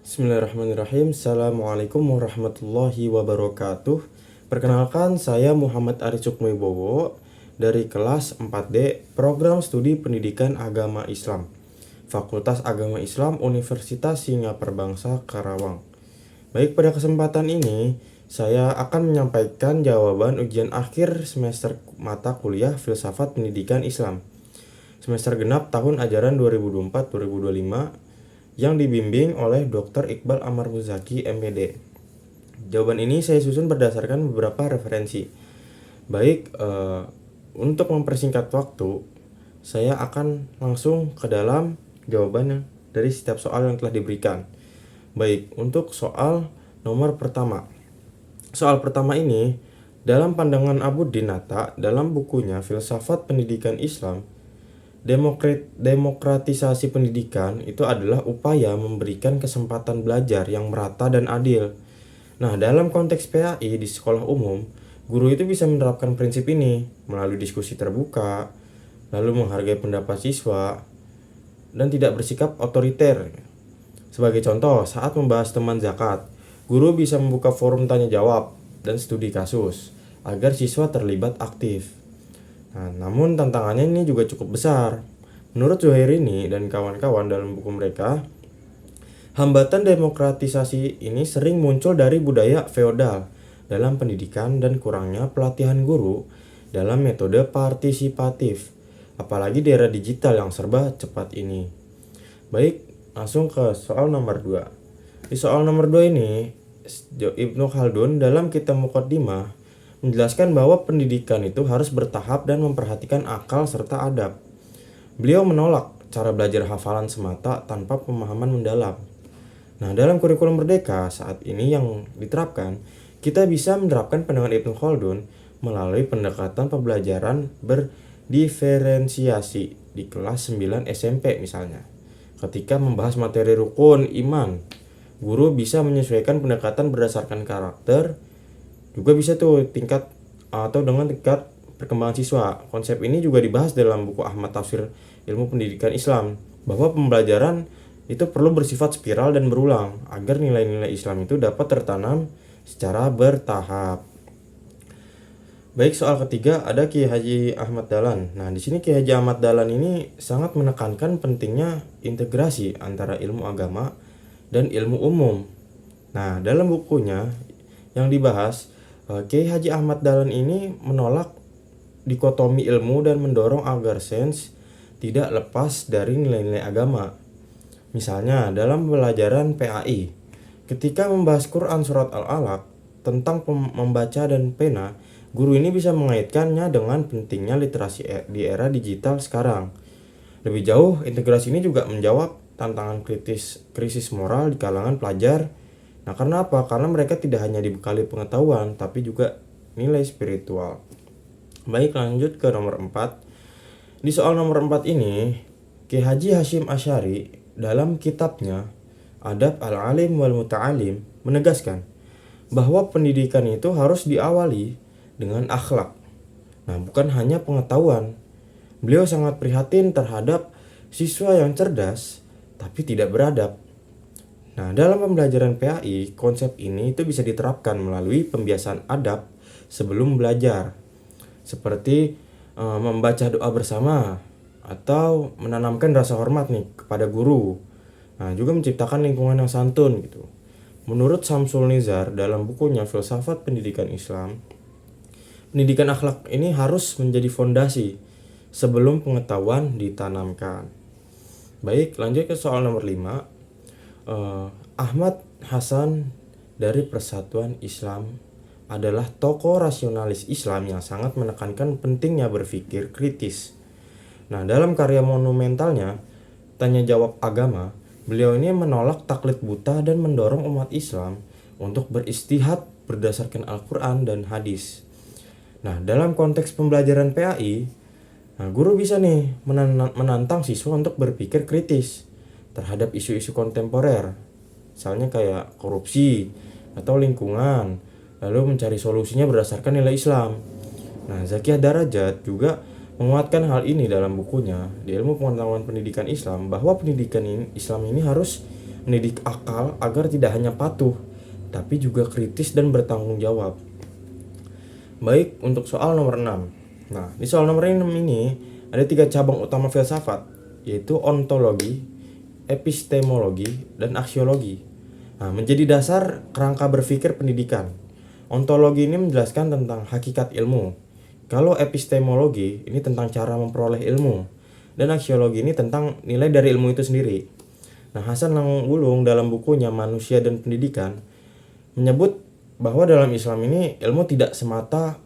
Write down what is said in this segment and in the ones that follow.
Bismillahirrahmanirrahim. Assalamualaikum warahmatullahi wabarakatuh. Perkenalkan, saya Muhammad Aris Sukmoibowo dari kelas 4D Program Studi Pendidikan Agama Islam, Fakultas Agama Islam Universitas Singapura Bangsa Karawang. Baik, pada kesempatan ini saya akan menyampaikan jawaban ujian akhir semester mata kuliah Filsafat Pendidikan Islam semester genap tahun ajaran 2024-2025 yang dibimbing oleh Dr. Iqbal Amar Muzaki, MPD. Jawaban ini saya susun berdasarkan beberapa referensi. Baik, untuk mempersingkat waktu, saya akan langsung ke dalam jawabannya dari setiap soal yang telah diberikan. Baik, untuk soal nomor pertama. Soal pertama ini, dalam pandangan Abu Dinata dalam bukunya Filsafat Pendidikan Islam, demokratisasi pendidikan itu adalah upaya memberikan kesempatan belajar yang merata dan adil. Nah, dalam konteks PAI di sekolah umum, guru itu bisa menerapkan prinsip ini melalui diskusi terbuka, lalu menghargai pendapat siswa, dan tidak bersikap otoriter. Sebagai contoh, saat membahas teman zakat, guru bisa membuka forum tanya jawab dan studi kasus agar siswa terlibat aktif. Nah, namun tantangannya ini juga cukup besar. Menurut Zuhairini dan kawan-kawan dalam buku mereka, hambatan demokratisasi ini sering muncul dari budaya feodal dalam pendidikan dan kurangnya pelatihan guru dalam metode partisipatif, apalagi di era digital yang serba cepat ini. Baik, langsung ke soal nomor 2. Di soal nomor 2 ini, Ibnu Khaldun dalam kitab Muqaddimah menjelaskan bahwa pendidikan itu harus bertahap dan memperhatikan akal serta adab. Beliau menolak cara belajar hafalan semata tanpa pemahaman mendalam. Nah, dalam kurikulum Merdeka saat ini yang diterapkan, kita bisa menerapkan pandangan Ibnu Khaldun melalui pendekatan pembelajaran berdiferensiasi di kelas 9 SMP misalnya. Ketika membahas materi rukun iman, guru bisa menyesuaikan pendekatan berdasarkan karakter. Juga bisa tuh tingkat atau dengan tingkat perkembangan siswa. Konsep ini juga dibahas dalam buku Ahmad Tafsir Ilmu Pendidikan Islam, bahwa pembelajaran itu perlu bersifat spiral dan berulang agar nilai-nilai Islam itu dapat tertanam secara bertahap. Baik, soal ketiga ada Kiai Haji Ahmad Dahlan. Nah, di sini Kiai Haji Ahmad Dahlan ini sangat menekankan pentingnya integrasi antara ilmu agama dan ilmu umum. Nah, dalam bukunya yang dibahas, Kiai Haji Ahmad Dahlan ini menolak dikotomi ilmu dan mendorong agar sains tidak lepas dari nilai-nilai agama. Misalnya dalam pelajaran PAI, ketika membahas Quran Surat Al-Alaq tentang membaca dan pena, guru ini bisa mengaitkannya dengan pentingnya literasi di era digital sekarang. Lebih jauh, integrasi ini juga menjawab tantangan krisis moral di kalangan pelajar. Nah, karena apa? Karena mereka tidak hanya dibekali pengetahuan, tapi juga nilai spiritual. Baik, lanjut ke nomor 4. Di soal nomor 4 ini, Kiai Haji Hashim Asy'ari dalam kitabnya Adab Al-Alim wal Muta'alim menegaskan bahwa pendidikan itu harus diawali dengan akhlak. Nah, bukan hanya pengetahuan. Beliau sangat prihatin terhadap siswa yang cerdas tapi tidak beradab. Nah, dalam pembelajaran PAI, konsep ini itu bisa diterapkan melalui pembiasaan adab sebelum belajar. Seperti membaca doa bersama atau menanamkan rasa hormat nih kepada guru. Nah, juga menciptakan lingkungan yang santun gitu. Menurut Samsul Nizar dalam bukunya Filsafat Pendidikan Islam, pendidikan akhlak ini harus menjadi fondasi sebelum pengetahuan ditanamkan. Baik, lanjut ke soal nomor 5. Ahmad Hasan dari Persatuan Islam adalah tokoh rasionalis Islam yang sangat menekankan pentingnya berpikir kritis. Nah, dalam karya monumentalnya Tanya Jawab Agama, beliau ini menolak taklid buta dan mendorong umat Islam untuk beristihad berdasarkan Al-Quran dan hadis. Nah, dalam konteks pembelajaran PAI, guru bisa nih menantang siswa untuk berpikir kritis terhadap isu-isu kontemporer, misalnya kayak korupsi atau lingkungan, lalu mencari solusinya berdasarkan nilai Islam. Nah, Zakiyah Darajat juga menguatkan hal ini dalam bukunya di Ilmu Pengetahuan Pendidikan Islam, bahwa pendidikan Islam ini harus mendidik akal agar tidak hanya patuh, tapi juga kritis dan bertanggung jawab. Baik, untuk soal nomor 6. Nah, di soal nomor 6 ini ada 3 cabang utama filsafat, yaitu ontologi, epistemologi, dan aksiologi. Nah, menjadi dasar kerangka berpikir pendidikan. Ontologi ini menjelaskan tentang hakikat ilmu. Kalau epistemologi ini tentang cara memperoleh ilmu, dan aksiologi ini tentang nilai dari ilmu itu sendiri. Nah, Hasan Langgulung dalam bukunya Manusia dan Pendidikan menyebut bahwa dalam Islam ini ilmu tidak semata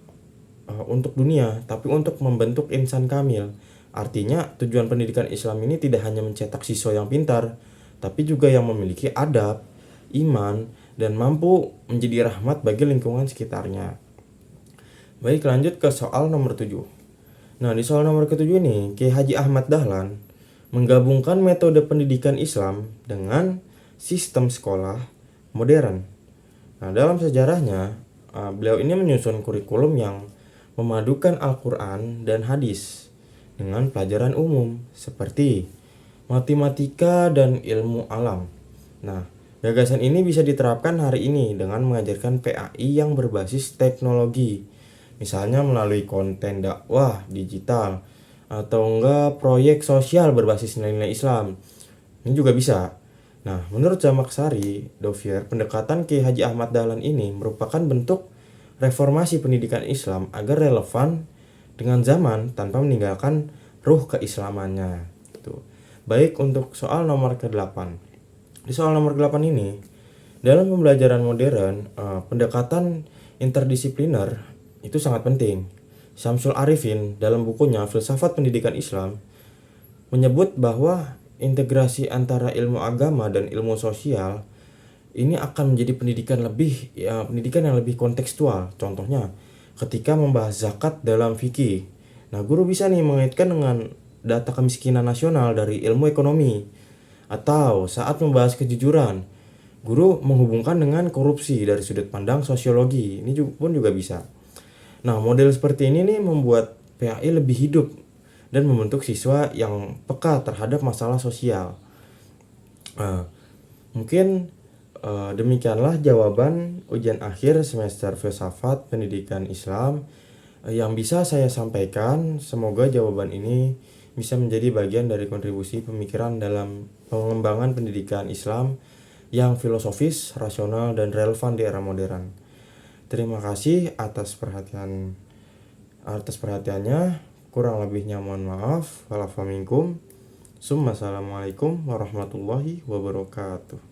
untuk dunia, tapi untuk membentuk insan kamil. Artinya tujuan pendidikan Islam ini tidak hanya mencetak siswa yang pintar, tapi juga yang memiliki adab, iman, dan mampu menjadi rahmat bagi lingkungan sekitarnya. Baik, lanjut ke soal nomor 7. Nah, di soal nomor ke-7 ini, Kiai Haji Ahmad Dahlan menggabungkan metode pendidikan Islam dengan sistem sekolah modern. Nah, dalam sejarahnya, beliau ini menyusun kurikulum yang memadukan Al-Quran dan hadis dengan pelajaran umum seperti matematika dan ilmu alam. Nah, gagasan ini bisa diterapkan hari ini dengan mengajarkan PAI yang berbasis teknologi, misalnya melalui konten dakwah digital atau enggak proyek sosial berbasis nilai-nilai Islam. Ini juga bisa. Nah, menurut Zamak Sari, Dovier, pendekatan Kiai Haji Ahmad Dahlan ini merupakan bentuk reformasi pendidikan Islam agar relevan dengan zaman tanpa meninggalkan ruh keislamannya. Gitu. Baik, untuk soal nomor ke-8. Di soal nomor 8 ini, dalam pembelajaran modern, pendekatan interdisipliner itu sangat penting. Syamsul Arifin dalam bukunya Filsafat Pendidikan Islam menyebut bahwa integrasi antara ilmu agama dan ilmu sosial ini akan menjadi pendidikan yang lebih kontekstual. Contohnya, ketika membahas zakat dalam fikih. Nah, guru bisa nih mengaitkan dengan data kemiskinan nasional dari ilmu ekonomi. Atau saat membahas kejujuran, guru menghubungkan dengan korupsi dari sudut pandang sosiologi. Ini pun juga bisa. Nah, model seperti ini nih membuat PAI lebih hidup dan membentuk siswa yang peka terhadap masalah sosial. Mungkin demikianlah jawaban ujian akhir semester Filsafat Pendidikan Islam yang bisa saya sampaikan. Semoga jawaban ini bisa menjadi bagian dari kontribusi pemikiran dalam pengembangan pendidikan Islam yang filosofis, rasional, dan relevan di era modern. Terima kasih atas perhatiannya. Kurang lebihnya mohon maaf. Walafuminkum. Assalamualaikum warahmatullahi wabarakatuh.